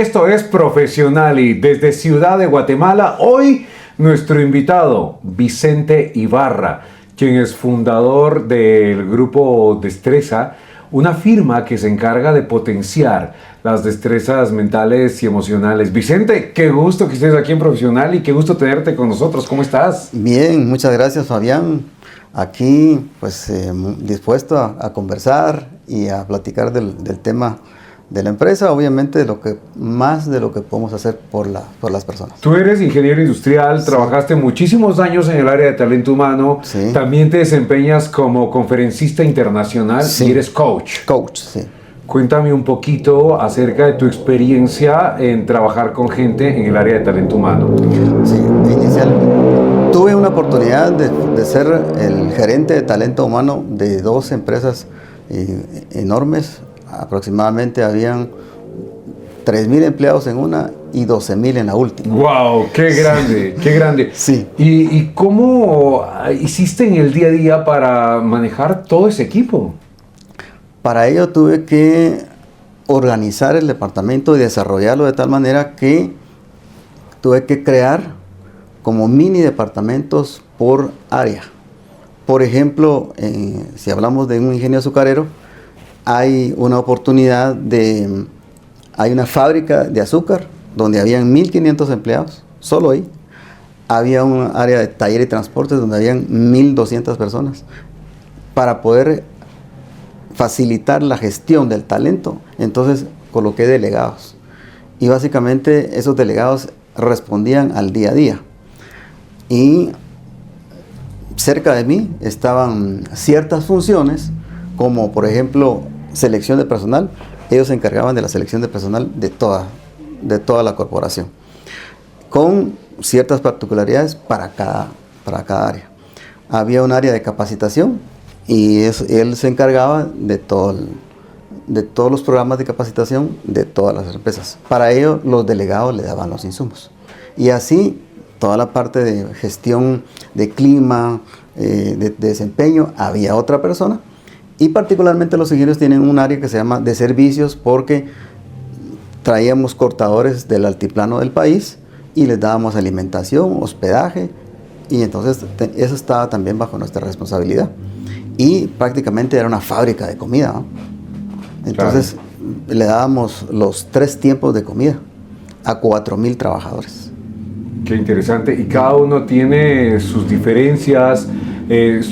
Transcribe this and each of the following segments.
Esto es Profesionali desde Ciudad de Guatemala. Hoy nuestro invitado, Vicente Ibarra, quien es fundador del grupo Destreza, una firma que se encarga de potenciar las destrezas mentales y emocionales. Vicente, qué gusto que estés aquí en Profesional y qué gusto tenerte con nosotros. ¿Cómo estás? Bien, muchas gracias, Fabián. Aquí, pues, dispuesto a conversar y a platicar del tema de la empresa, obviamente más de lo que podemos hacer por las personas. Tú eres ingeniero industrial, sí. Trabajaste muchísimos años en el área de talento humano, sí. También te desempeñas como conferencista internacional, sí. Y eres coach. Coach, sí. Cuéntame un poquito acerca de tu experiencia en trabajar con gente en el área de talento humano. Sí, inicialmente tuve una oportunidad de ser el gerente de talento humano de dos empresas enormes. Aproximadamente habían 3,000 empleados en una y 12,000 en la última. ¡Wow! ¡Qué grande! ¡Qué grande! Sí. ¿Y cómo hiciste en el día a día para manejar todo ese equipo? Para ello tuve que organizar el departamento y desarrollarlo de tal manera que tuve que crear como mini departamentos por área. Por ejemplo, si hablamos de un ingenio azucarero, hay una oportunidad hay una fábrica de azúcar donde habían 1,500 empleados, solo ahí. Había un área de taller y transportes donde habían 1,200 personas. Para poder facilitar la gestión del talento, entonces coloqué delegados. Y básicamente esos delegados respondían al día a día. Y cerca de mí estaban ciertas funciones, como por ejemplo selección de personal. Ellos se encargaban de la selección de personal de toda la corporación, con ciertas particularidades para cada área. Había un área de capacitación y él se encargaba de todos los programas de capacitación de todas las empresas. Para ello los delegados le daban los insumos. Y así toda la parte de gestión de clima, de desempeño, había otra persona. Y particularmente los ingenieros tienen un área que se llama de servicios, porque traíamos cortadores del altiplano del país y les dábamos alimentación, hospedaje, y entonces eso estaba también bajo nuestra responsabilidad. Y prácticamente era una fábrica de comida, ¿no? Entonces le dábamos los 3 tiempos de comida a 4,000 trabajadores. Qué interesante. Y cada uno tiene sus diferencias,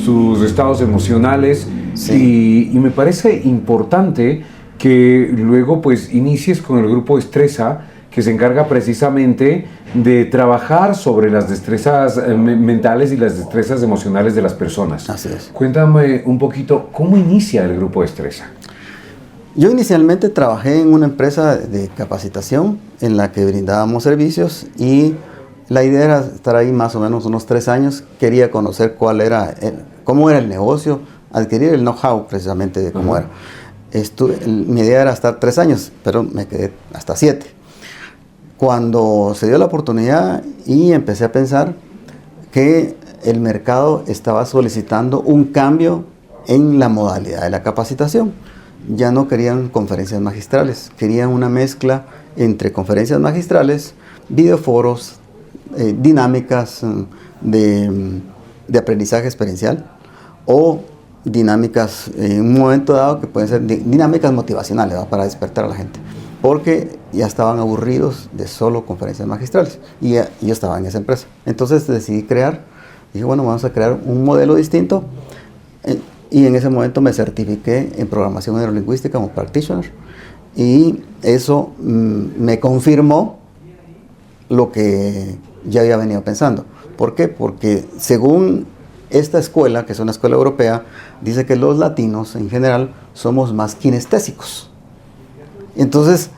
sus estados emocionales. Sí. Y me parece importante que luego pues inicies con el grupo Destreza, que se encarga precisamente de trabajar sobre las destrezas mentales y las destrezas emocionales de las personas. Así es. Cuéntame un poquito, ¿cómo inicia el grupo Destreza? Yo inicialmente trabajé en una empresa de capacitación en la que brindábamos servicios, y la idea era estar ahí más o menos unos 3 años. Quería conocer cómo era el negocio, adquirir el know-how precisamente de cómo era. Mi idea era estar 3 años, pero me quedé hasta 7. Cuando se dio la oportunidad y empecé a pensar que el mercado estaba solicitando un cambio en la modalidad de la capacitación. Ya no querían conferencias magistrales, querían una mezcla entre conferencias magistrales, videoforos, dinámicas de aprendizaje experiencial, o dinámicas en un momento dado que pueden ser dinámicas motivacionales, ¿no? Para despertar a la gente, porque ya estaban aburridos de solo conferencias magistrales, y yo estaba en esa empresa. Entonces decidí dije, bueno, vamos a crear un modelo distinto, y en ese momento me certifiqué en programación neurolingüística como practitioner, y eso me confirmó lo que ya había venido pensando. ¿Por qué? Porque según esta escuela, que es una escuela europea, dice que los latinos en general somos más kinestésicos. Entonces,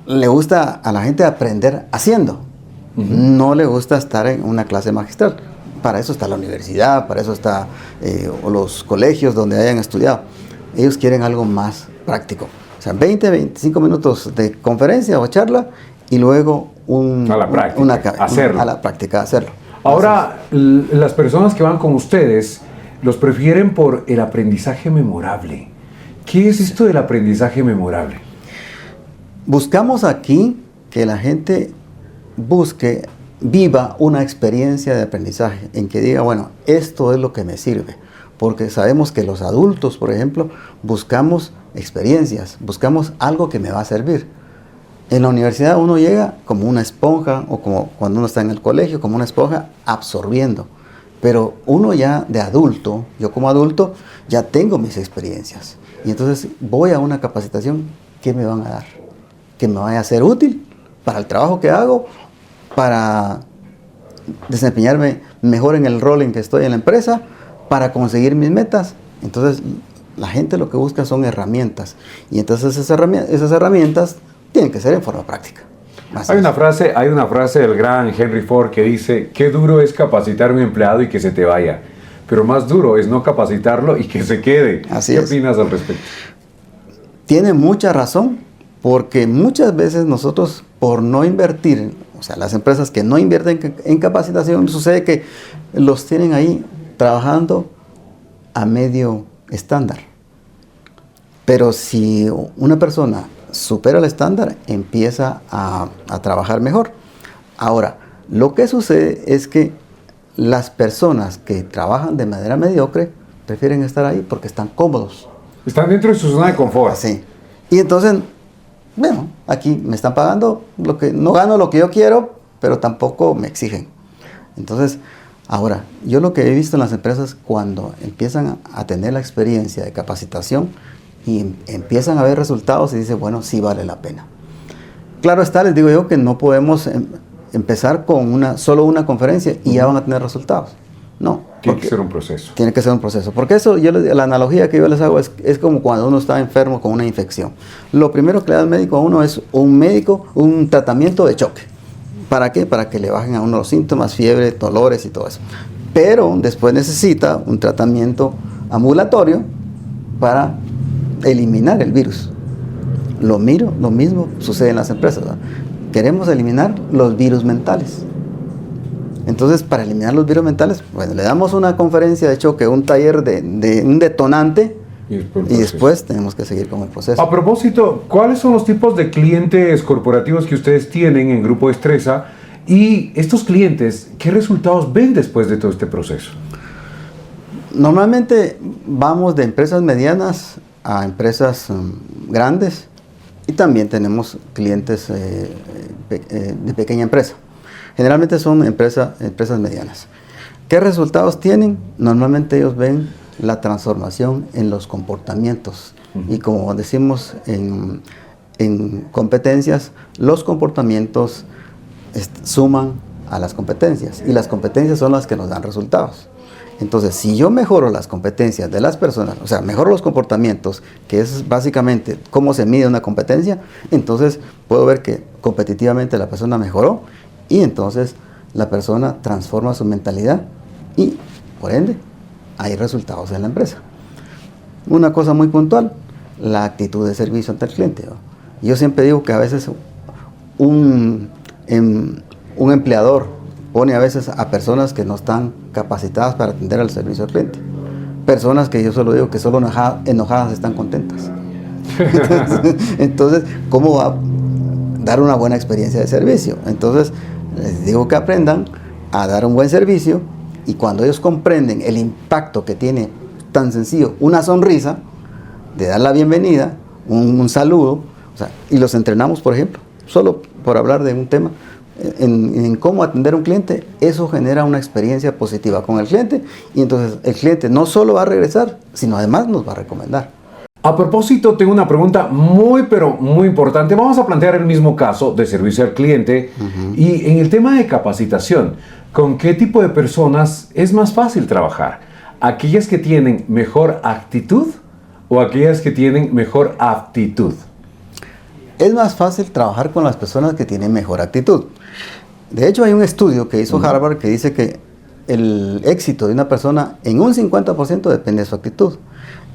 le gusta a la gente aprender haciendo. No le gusta estar en una clase magistral. Para eso está la universidad, para eso está los colegios donde hayan estudiado. Ellos quieren algo más práctico. O sea, 25 minutos de conferencia o charla, y luego a la práctica hacerlo. Ahora, las personas que van con ustedes los prefieren por el aprendizaje memorable. ¿Qué es esto del aprendizaje memorable? Buscamos aquí que la gente viva una experiencia de aprendizaje, en que diga, bueno, esto es lo que me sirve. Porque sabemos que los adultos, por ejemplo, buscamos experiencias, buscamos algo que me va a servir. En la universidad uno llega como una esponja, o como cuando uno está en el colegio, como una esponja absorbiendo. Pero uno ya de adulto, yo como adulto, ya tengo mis experiencias. Y entonces voy a una capacitación, ¿qué me van a dar? Que me vaya a ser útil para el trabajo que hago, para desempeñarme mejor en el rol en que estoy en la empresa, para conseguir mis metas. Entonces la gente lo que busca son herramientas. Y entonces esas herramientas tienen que ser en forma práctica. Hay una frase del gran Henry Ford que dice: qué duro es capacitar a un empleado y que se te vaya, pero más duro es no capacitarlo y que se quede. ¿Qué opinas al respecto? Tiene mucha razón, porque muchas veces nosotros, por no invertir, o sea, las empresas que no invierten en capacitación, sucede que los tienen ahí trabajando a medio estándar. Pero si una persona supera el estándar, empieza a trabajar mejor. Ahora, lo que sucede es que las personas que trabajan de manera mediocre prefieren estar ahí porque están cómodos. Están dentro de su zona de confort. Sí. Y entonces, bueno, aquí me están pagando no gano lo que yo quiero, pero tampoco me exigen. Entonces, ahora, yo lo que he visto en las empresas, cuando empiezan a tener la experiencia de capacitación y empiezan a ver resultados, y dicen, bueno, sí vale la pena. Claro está, les digo yo que no podemos empezar con solo una conferencia y ya van a tener resultados. No. Tiene que ser un proceso. Tiene que ser un proceso. Porque eso, la analogía que yo les hago es como cuando uno está enfermo con una infección. Lo primero que le da el médico a uno es un tratamiento de choque. ¿Para qué? Para que le bajen a uno los síntomas, fiebre, dolores y todo eso. Pero después necesita un tratamiento ambulatorio para eliminar el virus. Lo mismo sucede en las empresas, ¿verdad? Queremos eliminar los virus mentales. Entonces, para eliminar los virus mentales, bueno, le damos una conferencia de choque, un taller de un detonante, y después tenemos que seguir con el proceso. A propósito, ¿cuáles son los tipos de clientes corporativos que ustedes tienen en Grupo Destreza? Y estos clientes, ¿qué resultados ven después de todo este proceso? Normalmente vamos de empresas medianas a empresas grandes, y también tenemos clientes de pequeña empresa. Generalmente son empresas medianas. ¿Qué resultados tienen? Normalmente ellos ven la transformación en los comportamientos. Y como decimos en competencias, los comportamientos suman a las competencias, y las competencias son las que nos dan resultados. Entonces, si yo mejoro las competencias de las personas, o sea, mejoro los comportamientos, que es básicamente cómo se mide una competencia, entonces puedo ver que competitivamente la persona mejoró, y entonces la persona transforma su mentalidad y, por ende, hay resultados en la empresa. Una cosa muy puntual, la actitud de servicio ante el cliente, ¿no? Yo siempre digo que a veces un empleador pone a veces a personas que no están capacitadas para atender al servicio al cliente. Personas que yo solo digo que solo enojadas están contentas. Entonces, ¿cómo va a dar una buena experiencia de servicio? Entonces, les digo que aprendan a dar un buen servicio, y cuando ellos comprenden el impacto que tiene tan sencillo una sonrisa, de dar la bienvenida, un saludo, o sea, y los entrenamos, por ejemplo, solo por hablar de un tema, en cómo atender a un cliente, eso genera una experiencia positiva con el cliente, y entonces el cliente no solo va a regresar, sino además nos va a recomendar. A propósito, tengo una pregunta pero muy importante. Vamos a plantear el mismo caso de servicio al cliente. Y en el tema de capacitación, ¿con qué tipo de personas es más fácil trabajar? ¿Aquellas que tienen mejor actitud o aquellas que tienen mejor aptitud? Es más fácil trabajar con las personas que tienen mejor actitud. De hecho, hay un estudio que hizo Harvard que dice que el éxito de una persona en un 50% depende de su actitud,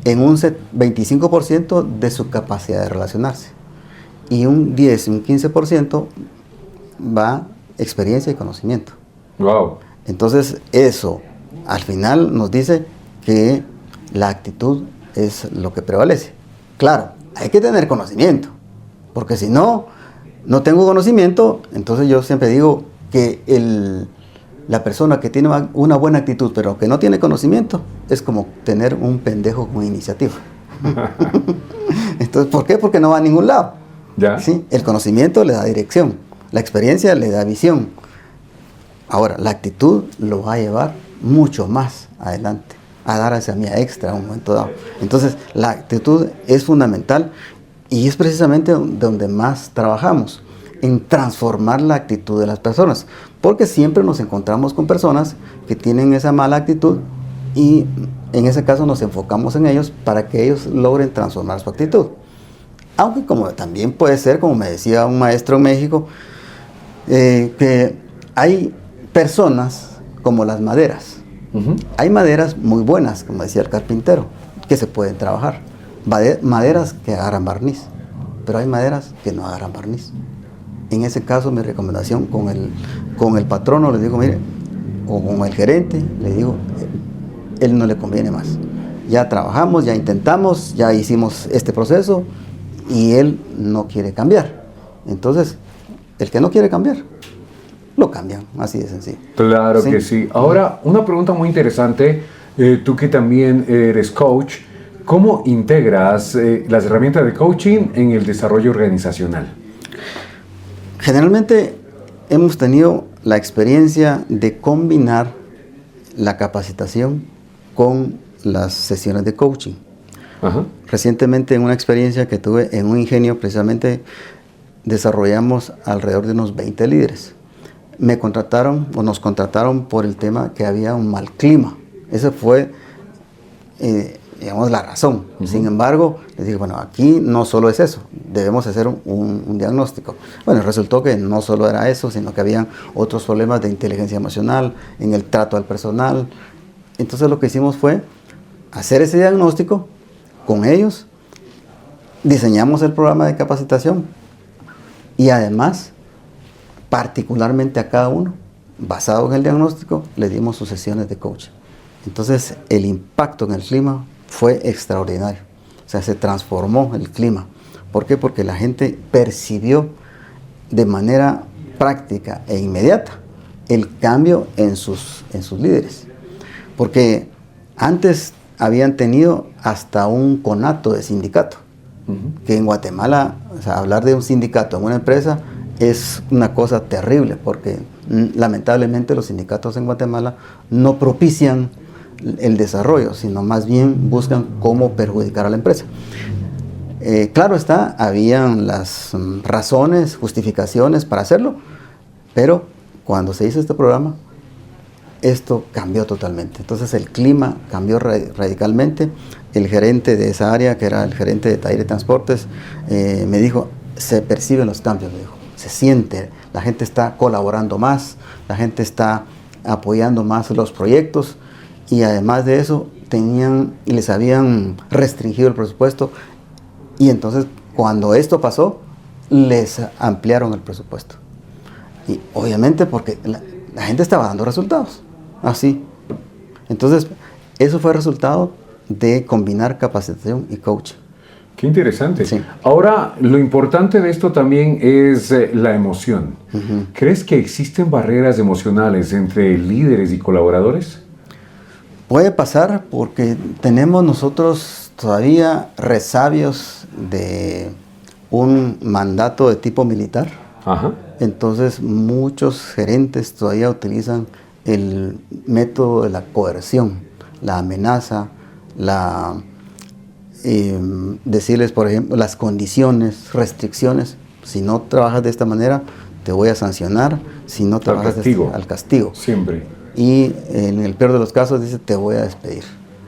en un 25% de su capacidad de relacionarse, y un 10, un 15% va experiencia y conocimiento. Wow. Entonces, eso al final nos dice que la actitud es lo que prevalece. Claro, hay que tener conocimiento, Porque si no tengo conocimiento, entonces yo siempre digo que la persona que tiene una buena actitud, pero que no tiene conocimiento, es como tener un pendejo con iniciativa. Entonces, ¿por qué? Porque no va a ningún lado. ¿Ya? ¿Sí? El conocimiento le da dirección, la experiencia le da visión. Ahora, la actitud lo va a llevar mucho más adelante, a dar esa mía extra en un momento dado. Entonces, la actitud es fundamental y es precisamente donde más trabajamos, en transformar la actitud de las personas, porque siempre nos encontramos con personas que tienen esa mala actitud y en ese caso nos enfocamos en ellos para que ellos logren transformar su actitud. Aunque como también puede ser, como me decía un maestro en México, que hay personas como las maderas. Hay maderas muy buenas, como decía el carpintero, que se pueden trabajar. Maderas que agarran barniz, pero hay maderas que no agarran barniz. En ese caso, mi recomendación con el patrono, le digo, mire, o con el gerente, le digo, él no le conviene más. Ya trabajamos, ya intentamos, ya hicimos este proceso y él no quiere cambiar. Entonces, el que no quiere cambiar, lo cambian, así de sencillo. Claro que sí. Ahora, una pregunta muy interesante, tú que también eres coach, ¿cómo integras las herramientas de coaching en el desarrollo organizacional? Generalmente hemos tenido la experiencia de combinar la capacitación con las sesiones de coaching. Ajá. Recientemente, en una experiencia que tuve en un ingenio, precisamente desarrollamos alrededor de unos 20 líderes. Nos contrataron por el tema que había un mal clima. Esa fue, digamos, la razón. Sin embargo, les dije, bueno, aquí no solo es eso, debemos hacer un diagnóstico. Bueno, resultó que no solo era eso, sino que habían otros problemas de inteligencia emocional, en el trato al personal. Entonces lo que hicimos fue hacer ese diagnóstico con ellos, diseñamos el programa de capacitación y además, particularmente a cada uno, basado en el diagnóstico, le dimos sus sesiones de coaching. Entonces el impacto en el clima fue extraordinario. O sea, se transformó el clima. ¿Por qué? Porque la gente percibió de manera práctica e inmediata el cambio en sus líderes. Porque antes habían tenido hasta un conato de sindicato. Que en Guatemala, o sea, hablar de un sindicato en una empresa es una cosa terrible, porque lamentablemente los sindicatos en Guatemala no propician el desarrollo, sino más bien buscan cómo perjudicar a la empresa. Claro está, habían las razones, justificaciones para hacerlo, pero cuando se hizo este programa, esto cambió totalmente. Entonces el clima cambió radicalmente. El gerente de esa área, que era el gerente de Taller y Transportes, me dijo, se perciben los cambios, me dijo, se siente, la gente está colaborando más, la gente está apoyando más los proyectos y además de eso les habían restringido el presupuesto y entonces cuando esto pasó, les ampliaron el presupuesto. Y obviamente porque la gente estaba dando resultados. Así. Entonces, eso fue el resultado de combinar capacitación y coaching. Qué interesante. Sí. Ahora, lo importante de esto también es la emoción. ¿Crees que existen barreras emocionales entre líderes y colaboradores? Puede pasar porque tenemos nosotros todavía resabios de un mandato de tipo militar. Ajá. Entonces, muchos gerentes todavía utilizan el método de la coerción, la amenaza, decirles, por ejemplo, las condiciones, restricciones. Si no trabajas de esta manera, te voy a sancionar. Si no trabajas al castigo. Siempre. Y en el peor de los casos dice, te voy a despedir.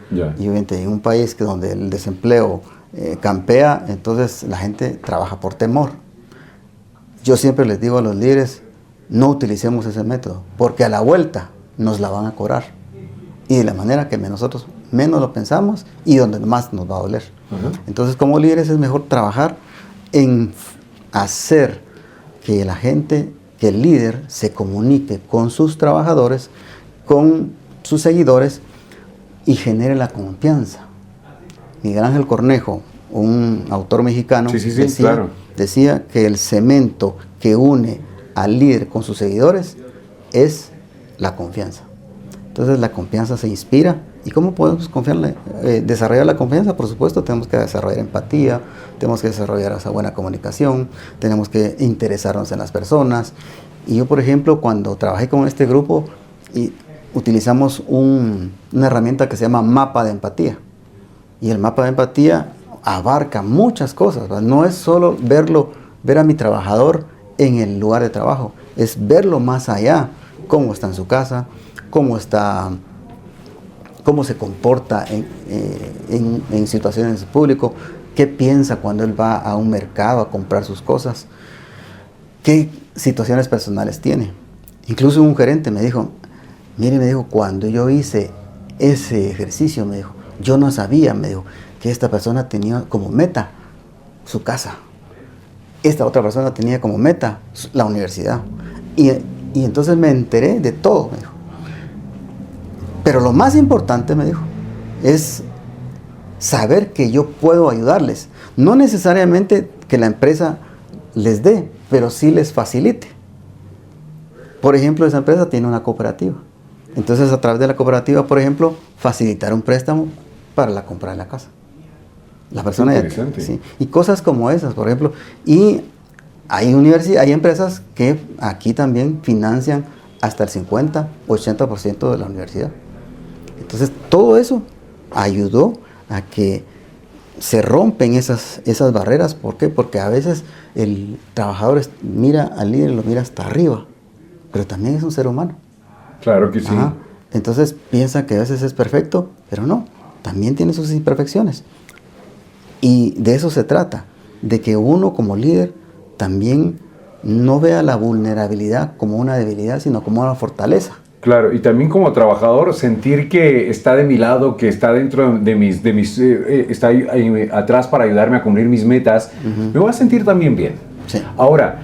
Ya. Y obviamente en un país donde el desempleo campea, entonces la gente trabaja por temor. Yo siempre les digo a los líderes, no utilicemos ese método, porque a la vuelta nos la van a cobrar. Y de la manera que nosotros menos lo pensamos y donde más nos va a doler. Entonces, como líderes es mejor trabajar en hacer que la gente, que el líder se comunique con sus trabajadores, con sus seguidores y genere la confianza. Miguel Ángel Cornejo, un autor mexicano, Sí, decía claro. decía que el cemento que une al líder con sus seguidores es la confianza. Entonces la confianza se inspira. ¿Y cómo podemos desarrollar la confianza? Por supuesto, tenemos que desarrollar empatía, tenemos que desarrollar esa buena comunicación, tenemos que interesarnos en las personas. Y yo, por ejemplo, cuando trabajé con este grupo, utilizamos una herramienta que se llama mapa de empatía. Y el mapa de empatía abarca muchas cosas, ¿verdad? No es solo ver a mi trabajador en el lugar de trabajo, es verlo más allá, cómo está en su casa, cómo se comporta en situaciones públicas, qué piensa cuando él va a un mercado a comprar sus cosas, qué situaciones personales tiene. Incluso un gerente me dijo, mire, me dijo, cuando yo hice ese ejercicio, me dijo, yo no sabía, me dijo, que esta persona tenía como meta su casa. Esta otra persona tenía como meta la universidad. Y entonces me enteré de todo, me dijo. Pero lo más importante, me dijo, es saber que yo puedo ayudarles. No necesariamente que la empresa les dé, pero sí les facilite. Por ejemplo, esa empresa tiene una cooperativa. Entonces, a través de la cooperativa, por ejemplo, facilitar un préstamo para la compra de la casa. La persona interesante. Sí, y cosas como esas, por ejemplo. Y hay empresas que aquí también financian hasta el 50-80% de la universidad. Entonces, todo eso ayudó a que se rompen esas barreras. ¿Por qué? Porque a veces el trabajador mira al líder, lo mira hasta arriba, pero también es un ser humano. Claro que sí. Ajá. Entonces piensa que a veces es perfecto, pero no, también tiene sus imperfecciones. Y de eso se trata, de que uno como líder también no vea la vulnerabilidad como una debilidad, sino como una fortaleza. Claro, y también como trabajador sentir que está de mi lado, que está dentro de mis está ahí atrás para ayudarme a cumplir mis metas, me voy a sentir también bien. Sí. Ahora,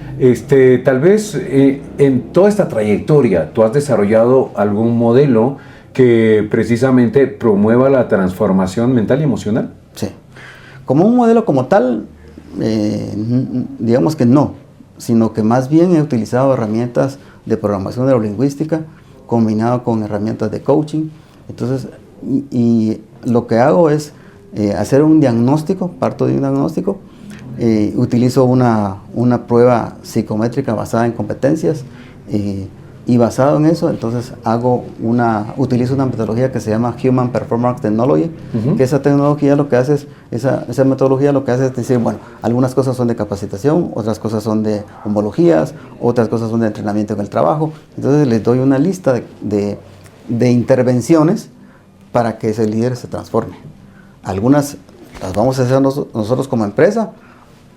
tal vez en toda esta trayectoria tú has desarrollado algún modelo que precisamente promueva la transformación mental y emocional. Sí. Como un modelo como tal, digamos que no, sino que más bien he utilizado herramientas de programación neurolingüística combinado con herramientas de coaching. Entonces, y lo que hago es hacer un diagnóstico, parto de un diagnóstico, utilizo una prueba psicométrica basada en competencias y basado en eso, entonces utilizo una metodología que se llama Human Performance Technology, que esa tecnología lo que hace es, esa metodología lo que hace es decir, bueno, algunas cosas son de capacitación, otras cosas son de homologías, otras cosas son de entrenamiento en el trabajo. Entonces les doy una lista de intervenciones para que ese líder se transforme. Algunas las vamos a hacer nosotros como empresa,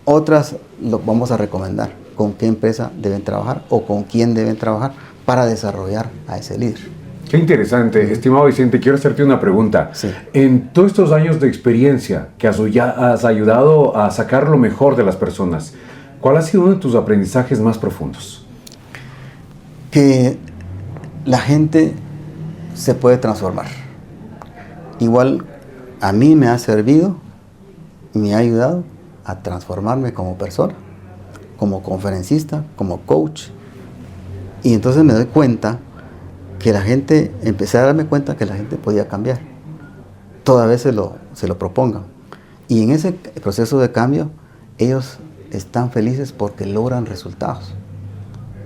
otras lo vamos a recomendar con qué empresa deben trabajar o con quién deben trabajar para desarrollar a ese líder. Qué interesante. Estimado Vicente, quiero hacerte una pregunta. Sí. En todos estos años de experiencia que has ayudado a sacar lo mejor de las personas, ¿cuál ha sido uno de tus aprendizajes más profundos? Que la gente se puede transformar. Igual a mí me ha servido, me ha ayudado a transformarme como persona, como conferencista, como coach. Y entonces me doy cuenta que empecé a darme cuenta que la gente podía cambiar. Toda vez se lo propongan. Y en ese proceso de cambio, ellos están felices porque logran resultados.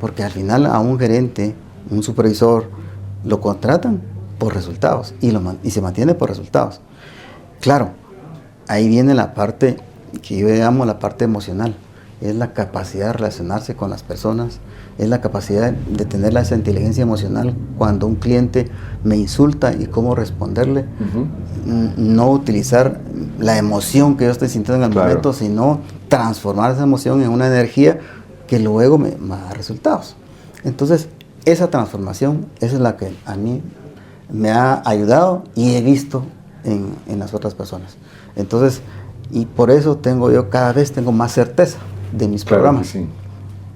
Porque al final a un gerente, un supervisor, lo contratan por resultados y se mantiene por resultados. Claro, ahí viene la parte que yo llamo la parte emocional. Es la capacidad de relacionarse con las personas, es la capacidad de tener esa inteligencia emocional cuando un cliente me insulta y cómo responderle. No utilizar la emoción que yo estoy sintiendo en el momento, sino transformar esa emoción en una energía que luego me da resultados. Entonces, esa transformación esa es la que a mí me ha ayudado y he visto en las otras personas. Entonces, y por eso cada vez tengo más certeza de mis programas. Sí.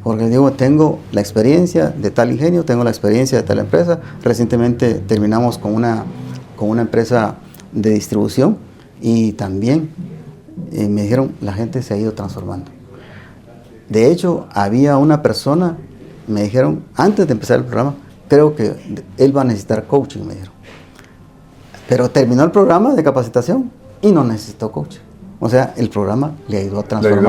Porque digo, tengo la experiencia de tal ingenio, tengo la experiencia de tal empresa. Recientemente terminamos con una empresa de distribución y también me dijeron, la gente se ha ido transformando. De hecho, había una persona, me dijeron, antes de empezar el programa, creo que él va a necesitar coaching, me dijeron. Pero terminó el programa de capacitación y no necesitó coaching. O sea, el programa le ayudó a transformarse.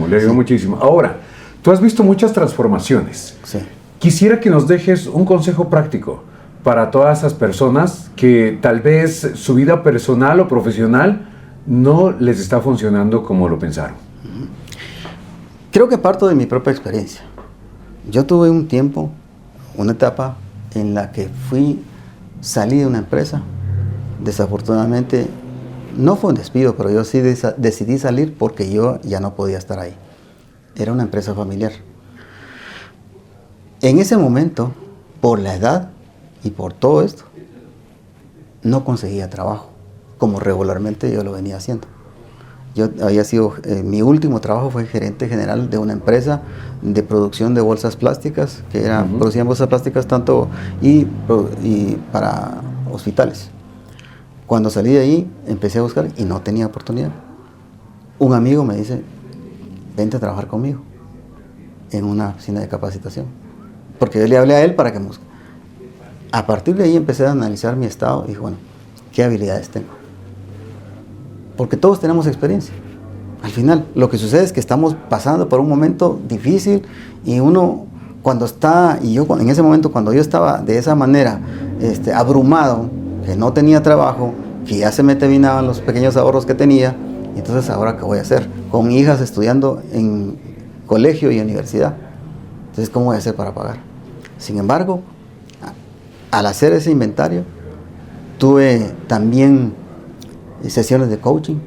Le ayudó muchísimo. Ahora, tú has visto muchas transformaciones. Sí. Quisiera que nos dejes un consejo práctico para todas esas personas que tal vez su vida personal o profesional no les está funcionando como lo pensaron. Creo que parto de mi propia experiencia. Yo tuve un tiempo, una etapa en la que salí de una empresa. Desafortunadamente, no fue un despido, pero yo sí decidí salir porque yo ya no podía estar ahí. Era una empresa familiar. En ese momento, por la edad y por todo esto, no conseguía trabajo, como regularmente yo lo venía haciendo. Yo había sido, mi último trabajo fue gerente general de una empresa de producción de bolsas plásticas, que producían bolsas plásticas tanto y para hospitales. Cuando salí de ahí, empecé a buscar y no tenía oportunidad. Un amigo me dice, vente a trabajar conmigo en una oficina de capacitación. Porque yo le hablé a él para que me busque. A partir de ahí empecé a analizar mi estado y dije, bueno, ¿qué habilidades tengo? Porque todos tenemos experiencia. Al final, lo que sucede es que estamos pasando por un momento difícil y uno cuando está, y yo en ese momento cuando yo estaba de esa manera, abrumado, que no tenía trabajo, que ya se me terminaban los pequeños ahorros que tenía, y entonces ahora ¿qué voy a hacer? Con hijas estudiando en colegio y universidad. Entonces, ¿cómo voy a hacer para pagar? Sin embargo, al hacer ese inventario, tuve también sesiones de coaching.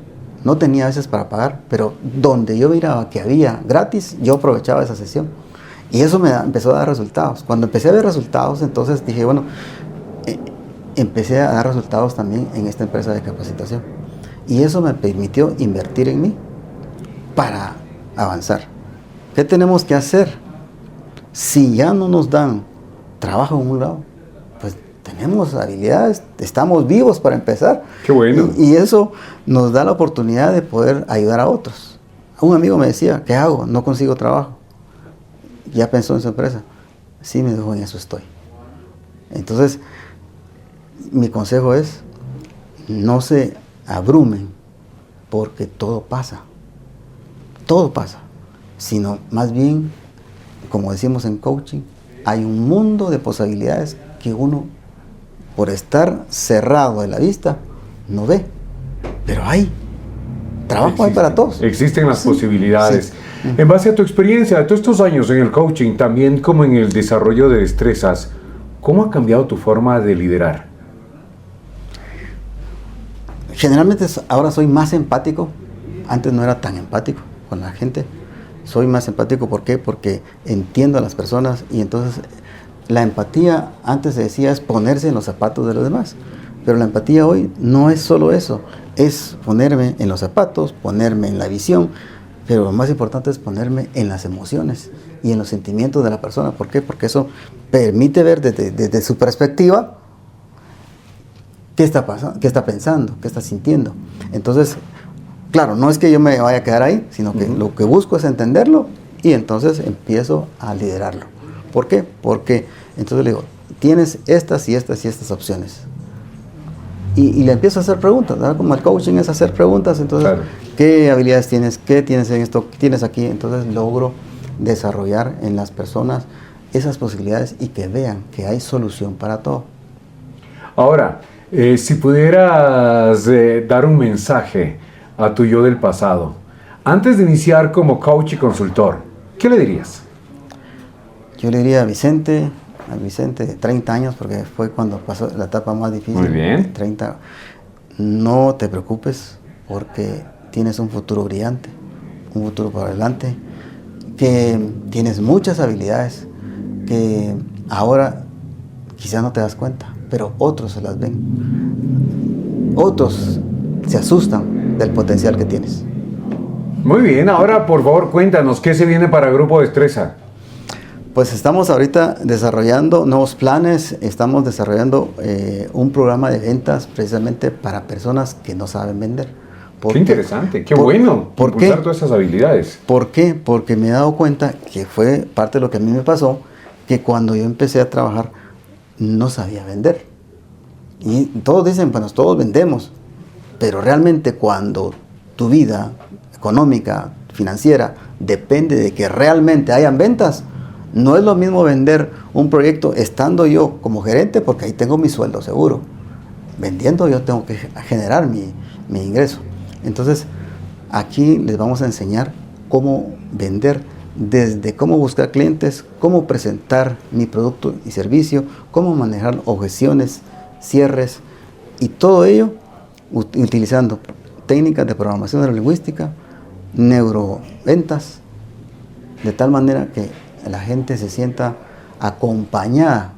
No tenía a veces para pagar, pero donde yo miraba que había gratis, yo aprovechaba esa sesión. Y eso me empezó a dar resultados. Cuando empecé a ver resultados, entonces dije, bueno, empecé a dar resultados también en esta empresa de capacitación. Y eso me permitió invertir en mí para avanzar. ¿Qué tenemos que hacer? Si ya no nos dan trabajo en un lado, pues tenemos habilidades, estamos vivos para empezar. Qué bueno. Y eso nos da la oportunidad de poder ayudar a otros. Un amigo me decía, ¿qué hago? No consigo trabajo. ¿Ya pensó en su empresa? Sí, me dijo, en eso estoy. Entonces, mi consejo es, no se abrumen, porque todo pasa, sino más bien, como decimos en coaching, hay un mundo de posibilidades que uno, por estar cerrado de la vista, no ve, pero hay trabajo, hay para todos. Existen las posibilidades. Sí. En base a tu experiencia de todos estos años en el coaching, también como en el desarrollo de destrezas, ¿cómo ha cambiado tu forma de liderar? Generalmente ahora soy más empático. Antes no era tan empático con la gente. Soy más empático, ¿por qué? Porque entiendo a las personas y entonces la empatía, antes se decía, es ponerse en los zapatos de los demás. Pero la empatía hoy no es solo eso, es ponerme en los zapatos, ponerme en la visión, pero lo más importante es ponerme en las emociones y en los sentimientos de la persona. ¿Por qué? Porque eso permite ver desde su perspectiva qué está pasando, qué está pensando, qué está sintiendo. Entonces, claro, no es que yo me vaya a quedar ahí, sino que lo que busco es entenderlo y entonces empiezo a liderarlo. ¿Por qué? Porque entonces le digo, tienes estas y estas y estas opciones. Y le empiezo a hacer preguntas, ¿verdad? Como el coaching es hacer preguntas, entonces, claro. ¿Qué habilidades tienes? ¿Qué tienes en esto? ¿Qué tienes aquí? Entonces logro desarrollar en las personas esas posibilidades y que vean que hay solución para todo. Ahora, si pudieras dar un mensaje a tu yo del pasado, antes de iniciar como coach y consultor, ¿qué le dirías? Yo le diría a Vicente de 30 años, porque fue cuando pasó la etapa más difícil. Muy bien. 30, no te preocupes, porque tienes un futuro brillante, un futuro por delante, que tienes muchas habilidades, que ahora quizás no te das cuenta, pero otros se las ven. Otros se asustan del potencial que tienes. Muy bien, ahora por favor cuéntanos, ¿qué se viene para Grupo Destreza? Pues estamos ahorita desarrollando nuevos planes, estamos desarrollando un programa de ventas precisamente para personas que no saben vender. Qué interesante, qué bueno impulsar todas esas habilidades. ¿Por qué? Porque me he dado cuenta que fue parte de lo que a mí me pasó, que cuando yo empecé a trabajar no sabía vender. Y todos dicen, bueno, todos vendemos, pero realmente cuando tu vida económica, financiera, depende de que realmente hayan ventas, no es lo mismo vender un proyecto estando yo como gerente, porque ahí tengo mi sueldo seguro. Vendiendo yo tengo que generar mi ingreso. Entonces, aquí les vamos a enseñar cómo vender, desde cómo buscar clientes, cómo presentar mi producto y servicio, cómo manejar objeciones, cierres y todo ello utilizando técnicas de programación neurolingüística, neuroventas, de tal manera que la gente se sienta acompañada,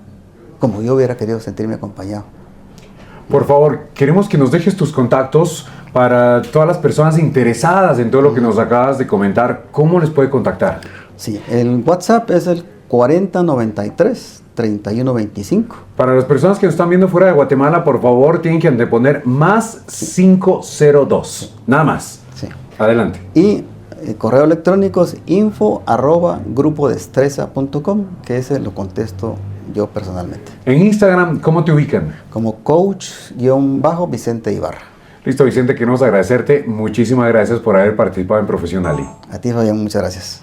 como yo hubiera querido sentirme acompañado. Por favor, queremos que nos dejes tus contactos para todas las personas interesadas en todo lo que nos acabas de comentar. ¿Cómo les puede contactar? Sí, el WhatsApp es el 4093-3125. Para las personas que nos están viendo fuera de Guatemala, por favor, tienen que anteponer más 502. Nada más. Sí. Adelante. Y el correo electrónico es info@grupodestreza.com, que ese lo contesto yo personalmente. En Instagram, ¿cómo te ubican? Como coach-Vicente Ibarra. Listo, Vicente, queremos agradecerte. Muchísimas gracias por haber participado en Profesionally. A ti, Fabián, muchas gracias.